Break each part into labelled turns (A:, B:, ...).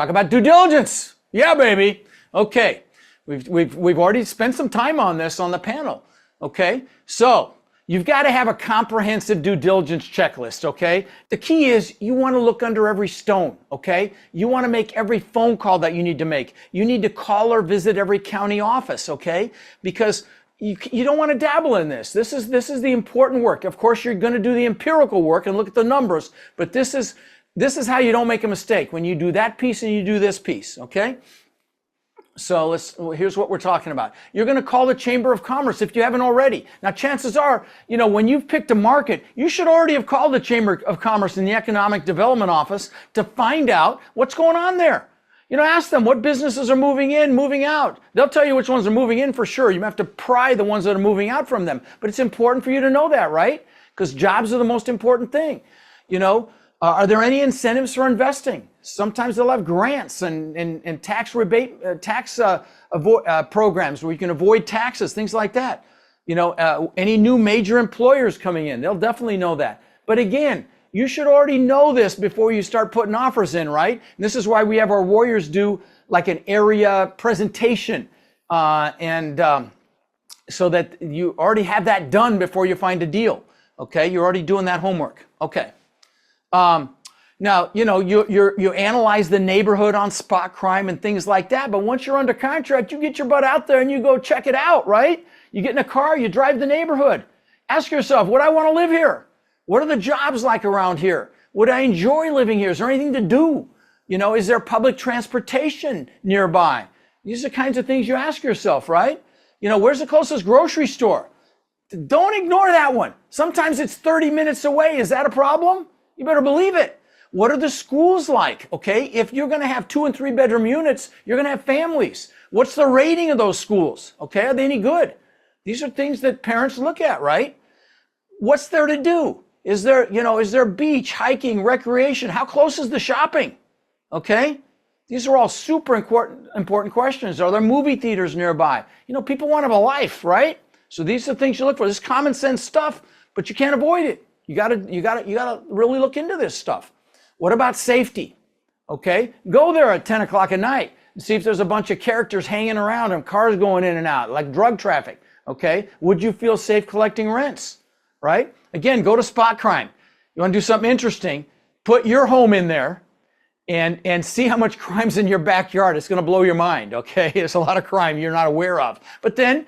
A: Talk about due diligence. Yeah, baby. Okay. We've already spent some time on this on the panel. Okay. So you've got to have a comprehensive due diligence checklist. Okay. The key is you want to look under every stone. Okay. You want to make every phone call that you need to make. You need to call or visit every county office. Okay. Because you don't want to dabble in this. This is the important work. Of course, you're going to do the empirical work and look at the numbers, but this is how you don't make a mistake, when you do that piece and you do this piece, okay? So here's what we're talking about. You're going to call the Chamber of Commerce if you haven't already. Now, chances are, when you've picked a market, you should already have called the Chamber of Commerce in the Economic Development Office to find out what's going on there. Ask them what businesses are moving in, moving out. They'll tell you which ones are moving in for sure. You have to pry the ones that are moving out from them. But it's important for you to know that, right? Because jobs are the most important thing. Are there any incentives for investing? Sometimes they'll have grants and tax rebate, programs where you can avoid taxes, things like that. Any new major employers coming in, they'll definitely know that. But again, you should already know this before you start putting offers in, right? And this is why we have our warriors do like an area presentation, so that you already have that done before you find a deal. Okay, you're already doing that homework. Okay. Now, you analyze the neighborhood on spot crime and things like that. But once you're under contract, you get your butt out there and you go check it out, right? You get in a car, you drive the neighborhood. Ask yourself, would I want to live here? What are the jobs like around here? Would I enjoy living here? Is there anything to do? Is there public transportation nearby? These are the kinds of things you ask yourself, right? Where's the closest grocery store? Don't ignore that one. Sometimes it's 30 minutes away. Is that a problem? You better believe it. What are the schools like? Okay, if you're going to have 2 and 3 bedroom units, you're going to have families. What's the rating of those schools? Okay, are they any good? These are things that parents look at, right? What's there to do? Is there beach, hiking, recreation? How close is the shopping? Okay, these are all super important questions. Are there movie theaters nearby? People want to have a life, right? So these are the things you look for. This is common sense stuff, but you can't avoid it. You gotta really look into this stuff. What about safety? Okay, go there at 10 o'clock at night and see if there's a bunch of characters hanging around and cars going in and out, like drug traffic. Okay, would you feel safe collecting rents? Right? Again, go to spot crime. You want to do something interesting? Put your home in there and see how much crime's in your backyard. It's going to blow your mind. Okay, there's a lot of crime you're not aware of. But then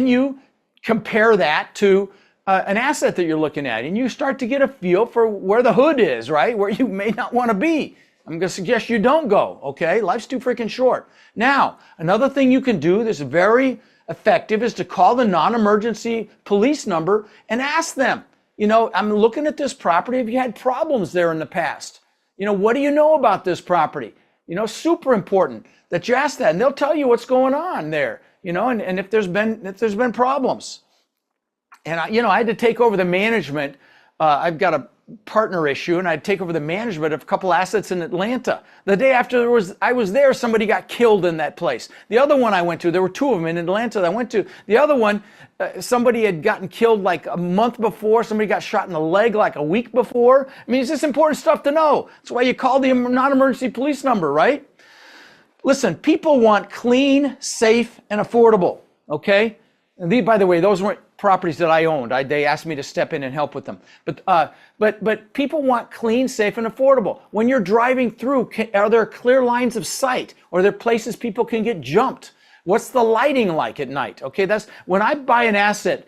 A: you compare that to an asset that you're looking at, and you start to get a feel for where the hood is, right? Where you may not want to be. I'm going to suggest you don't go, okay? Life's too freaking short. Now, another thing you can do that's very effective is to call the non-emergency police number and ask them, I'm looking at this property. Have you had problems there in the past? What do you know about this property? Super important that you ask that, and they'll tell you what's going on there, and if there's been problems. And I had to take over the management. I've got a partner issue, and I'd take over the management of a couple assets in Atlanta. The day after I was there, somebody got killed in that place. The other one I went to, there were 2 of them in Atlanta that I went to. The other one, somebody had gotten killed like a month before. Somebody got shot in the leg like a week before. I mean, it's just important stuff to know. That's why you call the non-emergency police number, right? Listen, people want clean, safe, and affordable, okay? And by the way, those weren't properties that I owned. They asked me to step in and help with them. But people want clean, safe, and affordable. When you're driving through, are there clear lines of sight? Or are there places people can get jumped? What's the lighting like at night? Okay, that's when I buy an asset.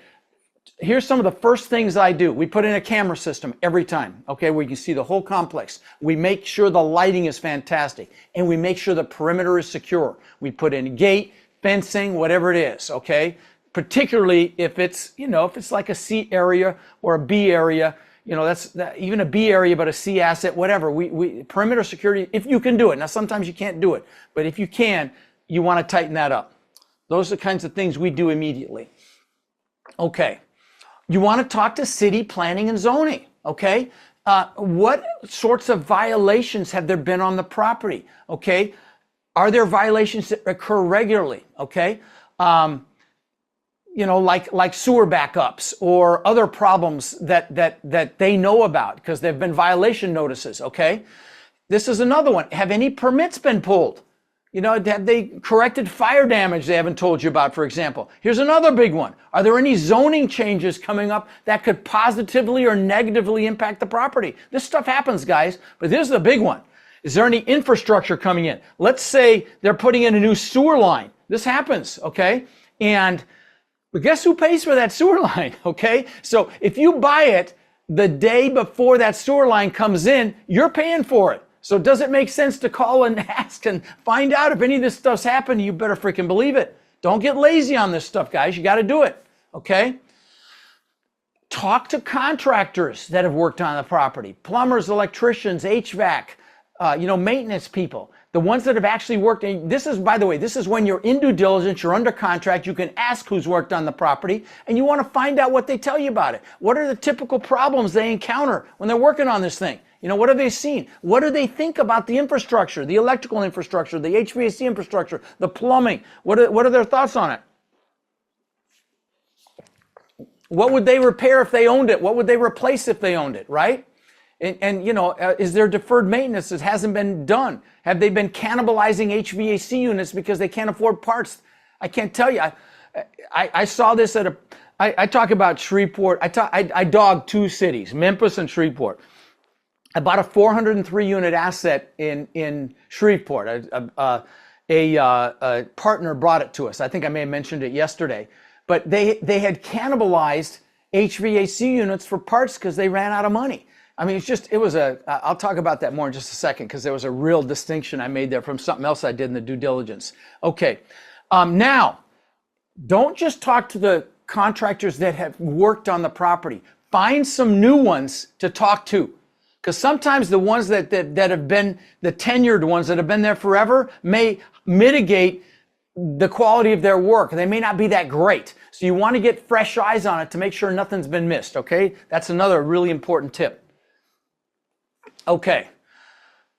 A: Here's some of the first things I do. We put in a camera system every time, okay, where you can see the whole complex. We make sure the lighting is fantastic, and we make sure the perimeter is secure. We put in a gate, fencing, whatever it is, okay? Particularly if it's, if it's like a C area or a B area, even a B area, but a C asset, whatever. We perimeter security, if you can do it. Now, sometimes you can't do it, but if you can, you want to tighten that up. Those are the kinds of things we do immediately. Okay. You want to talk to city planning and zoning. Okay. What sorts of violations have there been on the property? Okay. Are there violations that occur regularly? Okay. Like sewer backups or other problems that they know about because there have been violation notices, okay? This is another one. Have any permits been pulled? Have they corrected fire damage they haven't told you about, for example? Here's another big one. Are there any zoning changes coming up that could positively or negatively impact the property? This stuff happens, guys, but here's the big one. Is there any infrastructure coming in? Let's say they're putting in a new sewer line. This happens, okay? But guess who pays for that sewer line, okay? So if you buy it the day before that sewer line comes in, you're paying for it. So does it make sense to call and ask and find out if any of this stuff's happened? You better freaking believe it. Don't get lazy on this stuff, guys. You got to do it, okay? Talk to contractors that have worked on the property. Plumbers, electricians, HVAC, maintenance people. The ones that have actually worked. And this is, by the way, this is when you're in due diligence, you're under contract, you can ask who's worked on the property, and you want to find out what they tell you about it. What are the typical problems they encounter when they're working on this thing? What have they seen? What do they think about the infrastructure, the electrical infrastructure, the HVAC infrastructure, the plumbing? What are their thoughts on it? What would they repair if they owned it? What would they replace if they owned it, right? Is there deferred maintenance that hasn't been done? Have they been cannibalizing HVAC units because they can't afford parts? I can't tell you. I saw this I talk about Shreveport. I dog two cities, Memphis and Shreveport. I bought a 403 unit asset in Shreveport. A partner brought it to us. I think I may have mentioned it yesterday, but they had cannibalized HVAC units for parts because they ran out of money. I mean, I'll talk about that more in just a second because there was a real distinction I made there from something else I did in the due diligence. Okay, now, don't just talk to the contractors that have worked on the property. Find some new ones to talk to. Because sometimes the ones that have been, the tenured ones that have been there forever may mitigate the quality of their work. They may not be that great. So you want to get fresh eyes on it to make sure nothing's been missed, okay? That's another really important tip. Okay,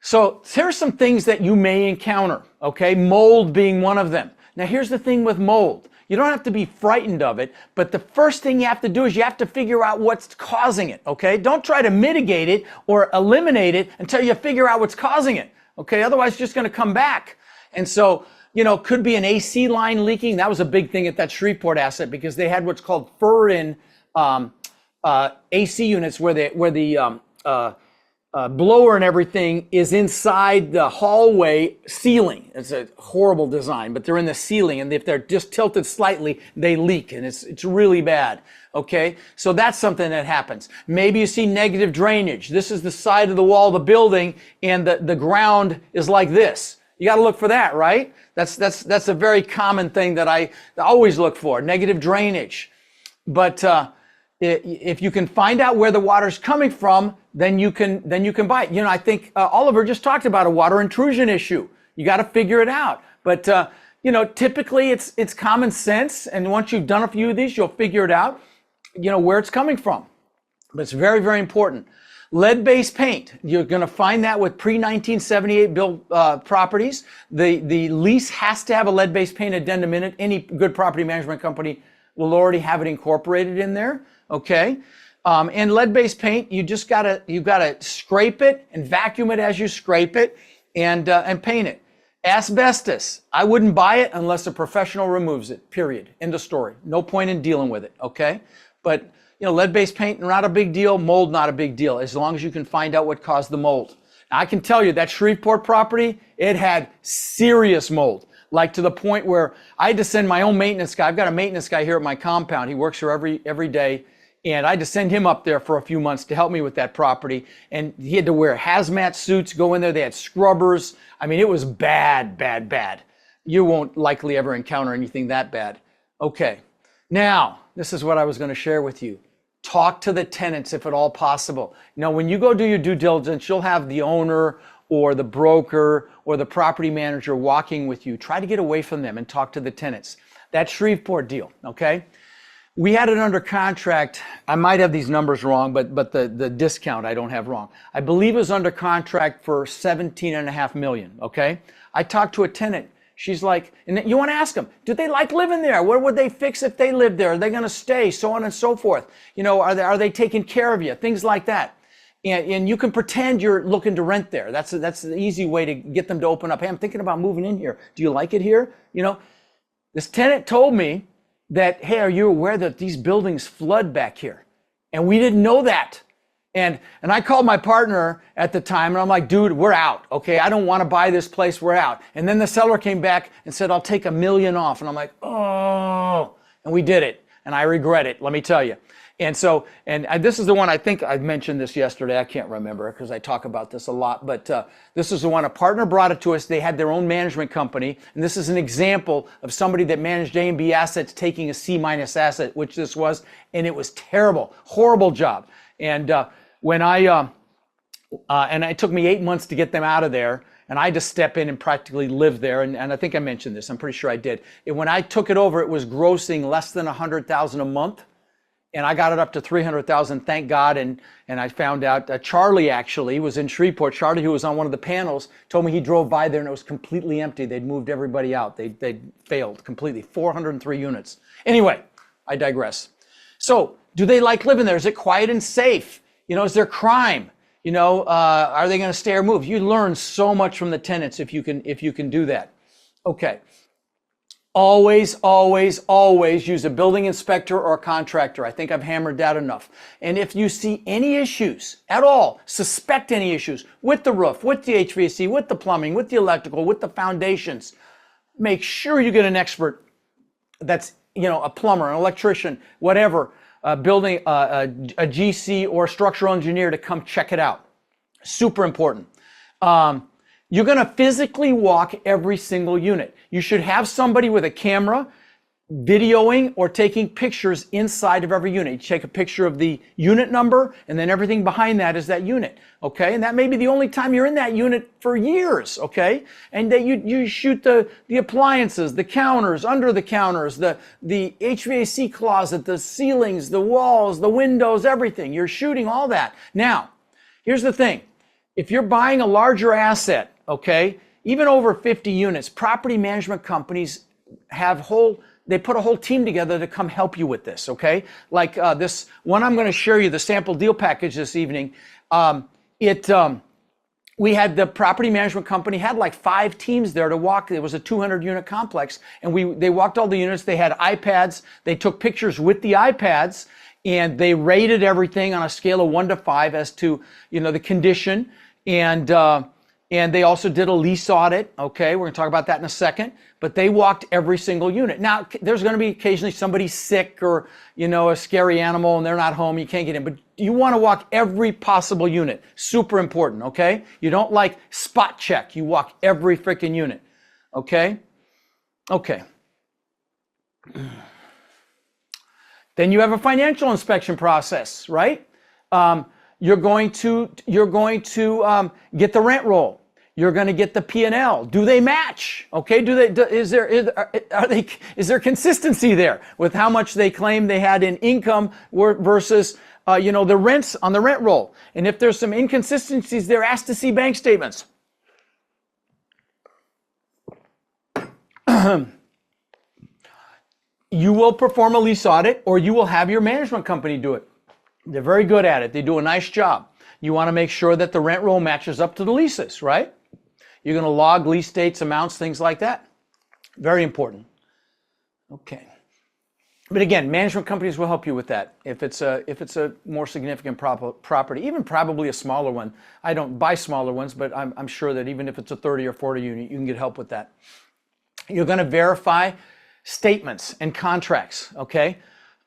A: so here's some things that you may encounter, okay? Mold being one of them. Now here's the thing with mold. You don't have to be frightened of it, but the first thing you have to do is you have to figure out what's causing it, okay? Don't try to mitigate it or eliminate it until you figure out what's causing it, okay? Otherwise, it's just going to come back. And so, could be an AC line leaking. That was a big thing at that Shreveport asset because they had what's called fur-in AC units where the blower and everything is inside the hallway ceiling. It's a horrible design, but they're in the ceiling, and if they're just tilted slightly, they leak, and it's really bad. Okay, so that's something that happens. Maybe you see negative drainage. This is the side of the wall of the building, and the ground is like this. You got to look for that, right? That's a very common thing that I always look for, negative drainage. But if you can find out where the water's coming from, then you can buy it. I think Oliver just talked about a water intrusion issue. You got to figure it out. But typically it's common sense, and once you've done a few of these, you'll figure it out. Where it's coming from. But it's very, very important. Lead-based paint. You're going to find that with pre-1978 built properties. The lease has to have a lead-based paint addendum in it. Any good property management company will already have it incorporated in there. Okay, and lead-based paint, you gotta scrape it and vacuum it as you scrape it, and paint it. Asbestos, I wouldn't buy it unless a professional removes it. Period. End of story. No point in dealing with it. Okay, but lead-based paint not a big deal. Mold not a big deal as long as you can find out what caused the mold. Now, I can tell you that Shreveport property, it had serious mold. Like to the point where I had to send my own maintenance guy. I've got a maintenance guy here at my compound. He works here every day. And I had to send him up there for a few months to help me with that property. And he had to wear hazmat suits, go in there. They had scrubbers. I mean, it was bad, bad, bad. You won't likely ever encounter anything that bad. Okay, now, this is what I was going to share with you. Talk to the tenants if at all possible. Now, when you go do your due diligence, you'll have the owner or the broker or the property manager walking with you. Try to get away from them and talk to the tenants. That Shreveport deal, okay? We had it under contract. I might have these numbers wrong, but the discount I don't have wrong. I believe it was under contract for $17.5 million, okay? I talked to a tenant. She's like, and you want to ask them, do they like living there? What would they fix if they lived there? Are they going to stay? So on and so forth. Are they taking care of you? Things like that. And you can pretend you're looking to rent there. That's the easy way to get them to open up. Hey, I'm thinking about moving in here. Do you like it here? You know, this tenant told me that, hey, are you aware that these buildings flood back here? And we didn't know that. And I called my partner at the time and I'm like, dude, we're out. Okay, I don't want to buy this place. We're out. And then the seller came back and said, I'll take $1 million off. And I'm like, oh, and we did it. And I regret it, let me tell you. And so, this is the one, I think I mentioned this yesterday. I can't remember because I talk about this a lot, but this is the one, a partner brought it to us. They had their own management company. And this is an example of somebody that managed A and B assets taking a C- asset, which this was, and it was terrible, horrible job. And it took me 8 months to get them out of there. And I had to step in and practically live there. And I think I mentioned this, I'm pretty sure I did. And when I took it over, it was grossing less than $100,000 a month. And I got it up to 300,000, thank God. And I found out Charlie actually was in Shreveport. Charlie, who was on one of the panels, told me he drove by there and it was completely empty. They'd moved everybody out. They'd failed completely. 403 units. Anyway, I digress. So, do they like living there? Is it quiet and safe? You know, is there crime? You know, are they going to stay or move? You learn so much from the tenants if you can do that. Okay. Always, always, always use a building inspector or a contractor. I think I've hammered that enough. And if you see any issues at all, suspect any issues with the roof, with the HVAC, with the plumbing, with the electrical, with the foundations, make sure you get an expert that's, you know, a plumber, an electrician, whatever, a GC or a structural engineer to come check it out. Super important. You're going to physically walk every single unit. You should have somebody with a camera videoing or taking pictures inside of every unit. You take a picture of the unit number and then everything behind that is that unit, okay? And that may be the only time you're in that unit for years, okay? And that you shoot the appliances, the counters, under the counters, the HVAC closet, the ceilings, the walls, the windows, everything. You're shooting all that. Now, here's the thing. If you're buying a larger asset, okay, even over 50 units, property management companies they put a whole team together to come help you with this, okay? Like this one I'm going to share you, the sample deal package this evening. We had the property management company had like 5 teams there to walk. It was a 200 unit complex and they walked all the units. They had iPads. They took pictures with the iPads and they rated everything on a scale of 1 to 5 as to, you know, the condition. And they also did a lease audit. Okay, we're going to talk about that in a second. But they walked every single unit. Now, there's going to be occasionally somebody sick or, you know, a scary animal and they're not home. You can't get in. But you want to walk every possible unit. Super important, okay? You don't like spot check. You walk every freaking unit, okay? Okay. Then you have a financial inspection process, right? You're going to get the rent roll. You're going to get the P&L. Do they match? Okay. Is there consistency there with how much they claim they had in income versus the rents on the rent roll? And if there's some inconsistencies, they're asked to see bank statements. You will perform a lease audit, or you will have your management company do it. They're very good at it. They do a nice job. You want to make sure that the rent roll matches up to the leases, right? You're going to log lease dates, amounts, things like that. Very important. Okay. But again, management companies will help you with that. If it's a more significant property, even probably a smaller one. I don't buy smaller ones, but I'm sure that even if it's a 30 or 40 unit, you can get help with that. You're going to verify statements and contracts, okay?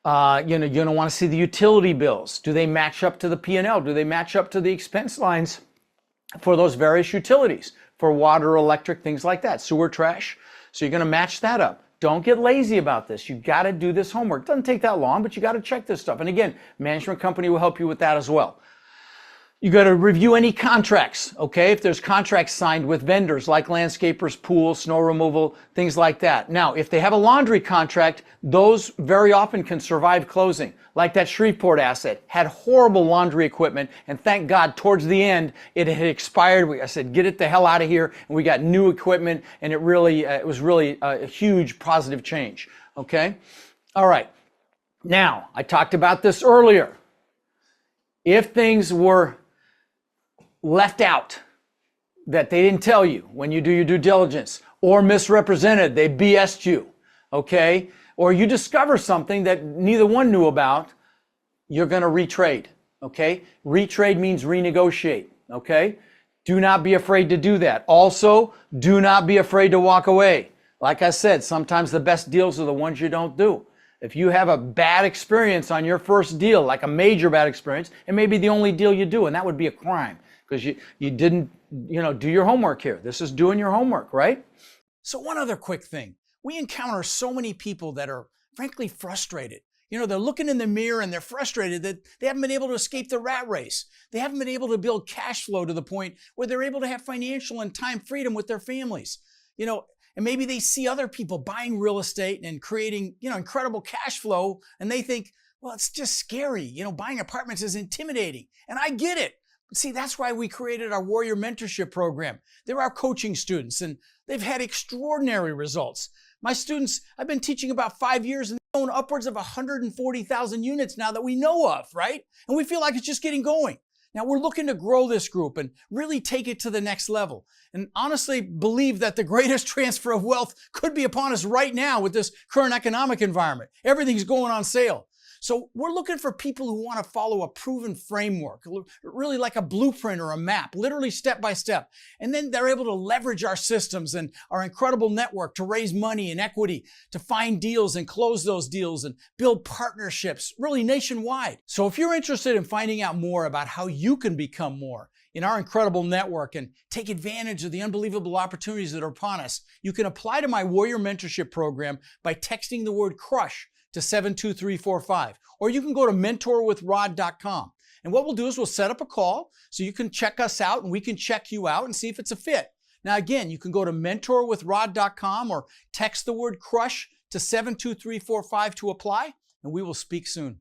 A: You're going to want to see the utility bills. Do they match up to the P&L? Do they match up to the expense lines for those various utilities, for water, electric, things like that, sewer, trash? So you're going to match that up. Don't get lazy about this. You got to do this homework. It doesn't take that long, but you got to check this stuff. And again, management company will help you with that as well. You got to review any contracts, okay? If there's contracts signed with vendors like landscapers, pools, snow removal, things like that. Now, if they have a laundry contract, those very often can survive closing. Like that Shreveport asset, had horrible laundry equipment, and thank God, towards the end, it had expired. I said, get it the hell out of here, and we got new equipment, and it was really a huge positive change, okay? All right. Now, I talked about this earlier. If things were left out, that they didn't tell you when you do your due diligence, or misrepresented, they BS'd you, okay? Or you discover something that neither one knew about, you're gonna retrade, okay? Retrade means renegotiate, okay? Do not be afraid to do that. Also, do not be afraid to walk away. Like I said, sometimes the best deals are the ones you don't do. If you have a bad experience on your first deal, like a major bad experience, it may be the only deal you do, and that would be a crime because you didn't, do your homework here. This is doing your homework, right? So one other quick thing. We encounter so many people that are frankly frustrated. They're looking in the mirror and they're frustrated that they haven't been able to escape the rat race. They haven't been able to build cash flow to the point where they're able to have financial and time freedom with their families. And maybe they see other people buying real estate and creating, incredible cash flow, and they think, well, it's just scary. Buying apartments is intimidating. And I get it. But see, that's why we created our Warrior Mentorship program. They're our coaching students, and they've had extraordinary results. My students, I've been teaching about 5 years, and they own upwards of 140,000 units now that we know of, right? And we feel like it's just getting going. Now we're looking to grow this group and really take it to the next level. And honestly believe that the greatest transfer of wealth could be upon us right now with this current economic environment. Everything's going on sale. So we're looking for people who want to follow a proven framework, really like a blueprint or a map, literally step by step. And then they're able to leverage our systems and our incredible network to raise money and equity, to find deals and close those deals and build partnerships, really nationwide. So if you're interested in finding out more about how you can become more in our incredible network and take advantage of the unbelievable opportunities that are upon us, you can apply to my Warrior Mentorship program by texting the word CRUSH to 72345, or you can go to mentorwithrod.com. And what we'll do is we'll set up a call so you can check us out and we can check you out and see if it's a fit. Now again, you can go to mentorwithrod.com or text the word CRUSH to 72345 to apply, and we will speak soon.